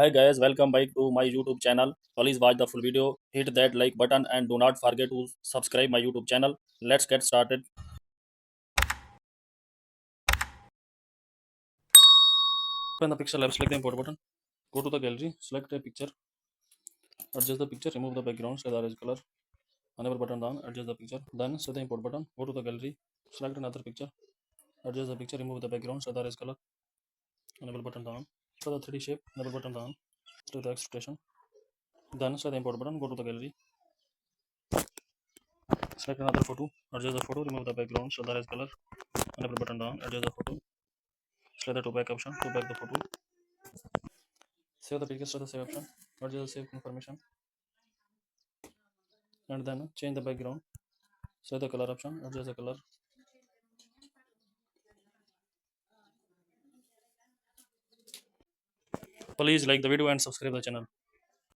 Hi guys, welcome back to my YouTube channel. Please watch the full video, hit that like button and do not forget to subscribe my YouTube channel. Let's get started. Open the pixel lab, select the import button. Go to the gallery, select a picture, adjust the picture, remove the background, set the orange color, enable button down, adjust the picture. Then set the import button. Go to the gallery, select another picture, adjust the picture, remove the background, set the orange color, enable button down. Set the 3D shape, enable button down, select the extrusion. Then set the import button, go to the gallery, select another photo, adjust the photo, remove the background, set the orange color, enable button down, adjust the photo, select the to back option to back the photo. Save the pictures to the save option, adjust the save confirmation, and then change the background. Save the color option, adjust the color. Please like the video and subscribe the channel.